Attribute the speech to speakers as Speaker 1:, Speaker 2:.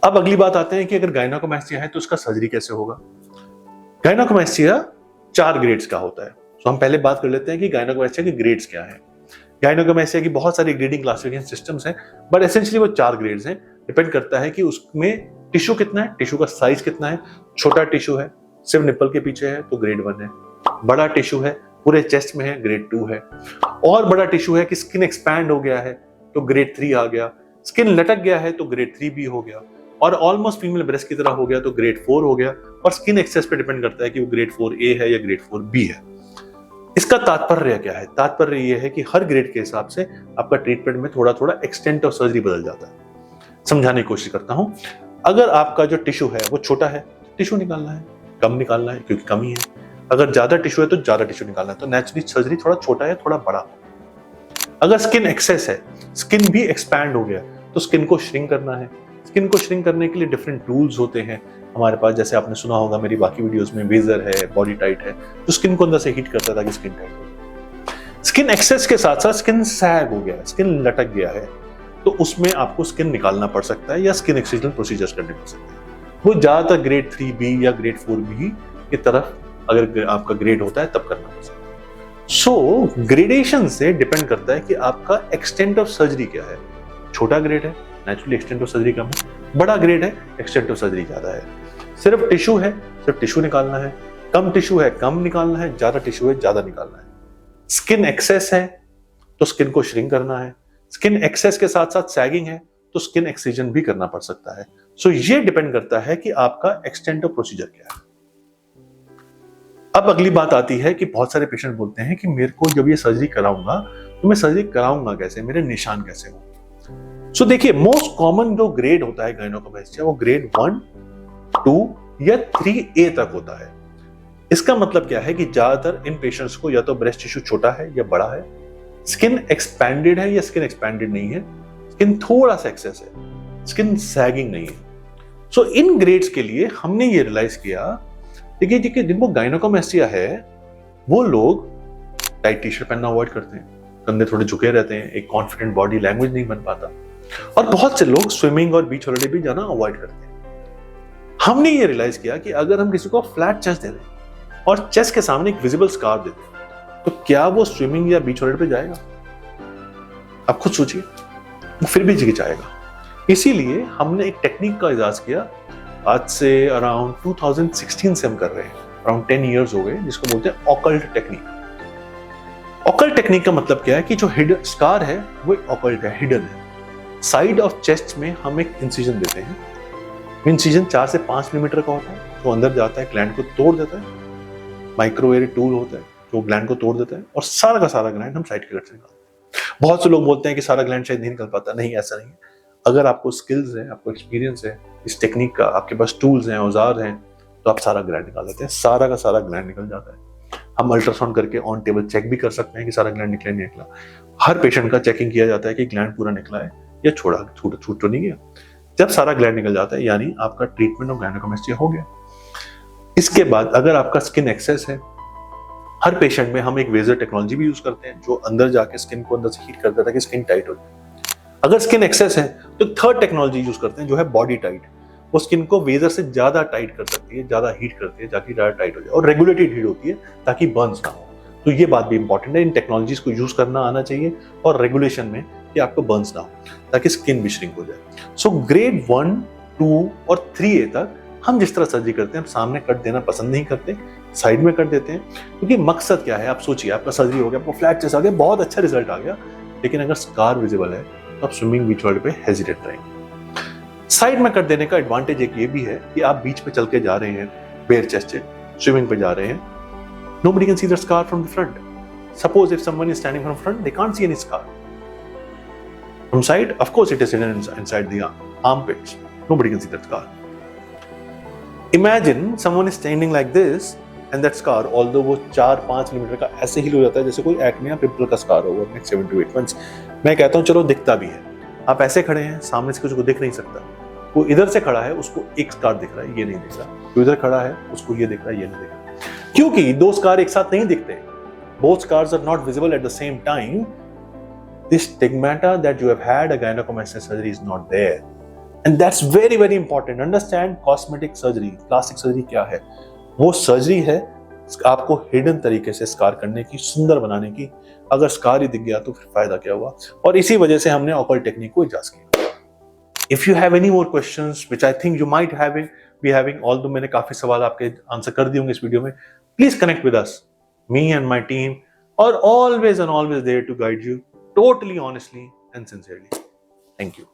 Speaker 1: अब अगली बात आते हैं कि अगर गायनेकोमेस्टिया है तो उसका सर्जरी कैसे होगा। गायनेकोमेस्टिया 4 ग्रेड्स का होता है। तो हम पहले बात कर लेते हैं कि गायनेकोमेस्टिया के ग्रेड्स क्या है। गायनेकोमेस्टिया की बहुत सारी ग्रेडिंग क्लासिफिकेशन सिस्टम्स हैं, बट एसेंशियली वो 4 ग्रेड्स हैं। डिपेंड करता है कि उसमें टिश्यू कितना है, टिश्यू का साइज कितना है। छोटा टिश्यू है, सिर्फ निप्पल के पीछे है तो ग्रेड 1 है। बड़ा टिश्यू है, पूरे चेस्ट में है, ग्रेड 2 है। और बड़ा टिश्यू है कि स्किन एक्सपैंड हो गया है तो ग्रेड 3 आ गया। स्किन लटक गया है तो ग्रेड 3 भी हो गया। और ऑलमोस्ट फीमेल ब्रेस्ट की तरह हो गया तो ग्रेड 4 हो गया। और स्किन एक्सेस पे डिपेंड करता है कि वो ग्रेड 4A है या ग्रेड 4B है। इसका तात्पर्य क्या है? तात्पर्य यह है कि हर ग्रेड के हिसाब से आपका ट्रीटमेंट में थोड़ा थोड़ा एक्सटेंट ऑफ सर्जरी बदल जाता है। समझाने की कोशिश करता हूं। अगर आपका जो टिश्यू है वो छोटा है, टिश्यू निकालना है, कम निकालना है क्योंकि कमी है। अगर ज्यादा टिश्यू है तो ज्यादा टिश्यू निकालना है, तो नेचुरली सर्जरी थोड़ा छोटा है, थोड़ा बड़ा। अगर स्किन एक्सेस है, स्किन भी एक्सपैंड हो गया, तो स्किन को श्रिंक करना है। स्किन को श्रिंक करने के लिए डिफरेंट टूल्स होते हैं हमारे पास, जैसे आपने सुना होगा मेरी बाकी वीडियोस में, वेजर है, बॉडी टाइट है, तो स्किन को अंदर से हीट करता है ताकि स्किन टाइट हो। स्किन एक्सेस के साथ साथ स्किन सैग हो गया, स्किन लटक गया है, तो उसमें आपको स्किन निकालना पड़ सकता है या स्किन एक्सट्रूजन प्रोसीजर्स करने पड़ सकते हैं। वो ज्यादातर ग्रेड 3B या ग्रेड 4B की तरफ अगर आपका ग्रेड होता है तब करना पड़ सकता है। सो ग्रेडेशन से डिपेंड करता है कि आपका एक्सटेंट ऑफ सर्जरी क्या है। छोटा ग्रेड है, नेचुरली एक्सटेंट ऑफ सर्जरी कम है। बड़ा ग्रेड है, एक्सटेंट ऑफ सर्जरी ज्यादा है। सिर्फ टिश्यू है, सिर्फ टिश्यू निकालना है। कम टिश्यू है, कम निकालना है। ज्यादा टिश्यू है, ज्यादा निकालना है। स्किन एक्सेस है तो स्किन को श्रिंक करना है। स्किन एक्सेस के साथ साथ सैगिंग है तो स्किन एक्ससिजन भी करना पड़ सकता है। सो ये डिपेंड करता है कि आपका एक्सटेंट ऑफ प्रोसीजर क्या है। अब अगली बात आती है कि बहुत सारे पेशेंट बोलते हैं कि मेरे को जब ये सर्जरी कराऊंगा तो मैं सर्जरी कराऊंगा कैसे, मेरे निशान कैसे हो। सो देखिए, मोस्ट कॉमन जो ग्रेड होता है गायनेकोमेस्टिया वो ग्रेड 1, 2 या 3A तक होता है। इसका मतलब क्या है कि ज्यादातर इन पेशेंट्स को या तो ब्रेस्ट टिश्यू छोटा है या बड़ा है, स्किन एक्सपैंडेड है या स्किन एक्सपैंडेड नहीं है, स्किन थोड़ा सा एक्सेस है, स्किन सैगिंग नहीं है। सो इन ग्रेड्स के लिए हमने ये रियलाइज किया, देखिए जिनको गायनेकोमेस्टिया है वो लोग टाइट टी शर्ट पहनना अवॉइड करते हैं, कंधे थोड़े झुके रहते हैं, एक कॉन्फिडेंट बॉडी लैंग्वेज नहीं बन पाता, और बहुत से लोग स्विमिंग और बीच हॉलिडे भी जाना अवॉइड करते हैं। हमने ये रियलाइज किया कि अगर हम किसी को फ्लैट चेस्ट दे दें और चेस्ट के सामने एक विजिबल स्कार दे दें तो क्या वो स्विमिंग या बीच हॉलिडे पे जाएगा? आप खुद सोचिए, वो फिर भी हिचकिचाएगा। इसीलिए हमने एक टेक्निक का इजाज किया, आज से अराउंड 2016 से हम कर रहे हैं, अराउंड 10 इयर्स हो गए, जिसको बोलते हैं ऑकल्ट टेक्निक। ऑकल्ट टेक्निक का मतलब क्या है कि जो हिडन स्कार है वो ऑकल्ट है, हिडन है। साइड ऑफ चेस्ट में हम एक इंसिजन देते हैं। इंसिजन 4 से 5 मिलीमीटर का होता है, जो अंदर जाता है, ग्लैंड को तोड़ देता है। माइक्रोवेव टूल होता है जो ग्लैंड को तोड़ देता है, और सारा का सारा ग्लैंड हम साइड के कट से निकालते हैं। बहुत से लोग बोलते हैं कि सारा ग्लैंड शायद नहीं निकल पाता। नहीं, ऐसा नहीं है। अगर आपको स्किल्स है, आपको एक्सपीरियंस है इस टेक्निक का, आपके पास टूल्स हैं, औजार हैं, तो आप सारा ग्लैंड निकाल देते हैं। सारा का सारा ग्लैंड निकल जाता है। हम अल्ट्रासाउंड करके ऑन टेबल चेक भी कर सकते हैं कि सारा ग्लैंड निकला नहीं निकला। हर पेशेंट का चेकिंग किया जाता है कि ग्लैंड पूरा निकला है या छूट तो नहीं गया। जब सारा ग्लैंड निकल जाता है यानी आपका ट्रीटमेंट ऑफ गायनेकोमेस्टिया हो गया। इसके बाद अगर आपका स्किन एक्सेस है, हर पेशेंट में हम एक वेजर टेक्नोलॉजी भी यूज करते हैं जो अंदर जाके स्किन को अंदर से हीट करता है ताकि स्किन टाइट हो जाए। अगर स्किन एक्सेस है तो थर्ड टेक्नोलॉजी यूज करते हैं जो है बॉडी टाइट। वो स्किन को वेजर से ज्यादा टाइट कर सकती है, ज्यादा हीट करती है ताकि ज्यादा टाइट हो जाए, और रेगुलेटेड हीट होती है ताकि बर्न्स ना हो। तो ये बात भी इंपॉर्टेंट है, इन टेक्नोलॉजीज को यूज करना आना चाहिए, और रेगुलेशन में कि आपको बर्न्स ना हो ताकि स्किन भी श्रिंक हो जाए। सो ग्रेड 1, 2 और 3A तक हम जिस तरह सर्जरी करते हैं, हम सामने कट देना पसंद नहीं करते, साइड में कट देते हैं। क्योंकि मकसद क्या है, आप सोचिए, आपका सर्जरी हो गया, आपको फ्लैट चेस्ट आ गया, बहुत अच्छा रिजल्ट आ गया, लेकिन अगर स्कार विजिबल है तो आप स्विमिंग बीच वाले पे हेजिटेट रहेंगे। साइड में कट देने का एडवांटेज एक ये भी है कि आप बीच पे चल के जा रहे हैं, बेयर चेस्टेड, स्विमिंग पे जा रहे हैं, nobody can see the scar from the front. Suppose if someone is standing from front, they can't see any scar. From side, of course it is hidden inside the armpits. Nobody can see that scar. Imagine someone is standing like this and that scar, although वो 4-5 millimetre का ऐसे ही हो जाता है जैसे कोई acne या pimple का स्कार होगा next 7 to 8 months। मैं कहता हूँ चलो दिखता भी है, आप ऐसे खड़े हैं, सामने से कुछ को दिख नहीं सकता। वो इधर से खड़ा है, उसको एक स्कार दिख रहा है, ये नहीं दिख रहा। वो इधर खड़ा है, उसको ये दिख रहा है, ये नहीं दिख रहा। क्योंकि दो स्कार एक साथ नहीं दिखते। Both scars are not visible at the same time. This stigmata that you have had a gynecomastia surgery is not there. And that's very very important. Understand cosmetic surgery, plastic surgery क्या है. वो surgery है आपको hidden तरीके से scar करने की, सुंदर बनाने की. अगर स्कार ही दिख गया तो फिर फायदा क्या हुआ. और इसी वजह से हमने ऑकल्ट टेक्निक को इजाज़ किया. If you have any more questions which I think you might be having, although मैंने काफी सवाल आपके आंसर कर दिए होंगे इस वीडियो में, please connect with us. Me and my team are always and always there to guide you totally honestly and sincerely. Thank you.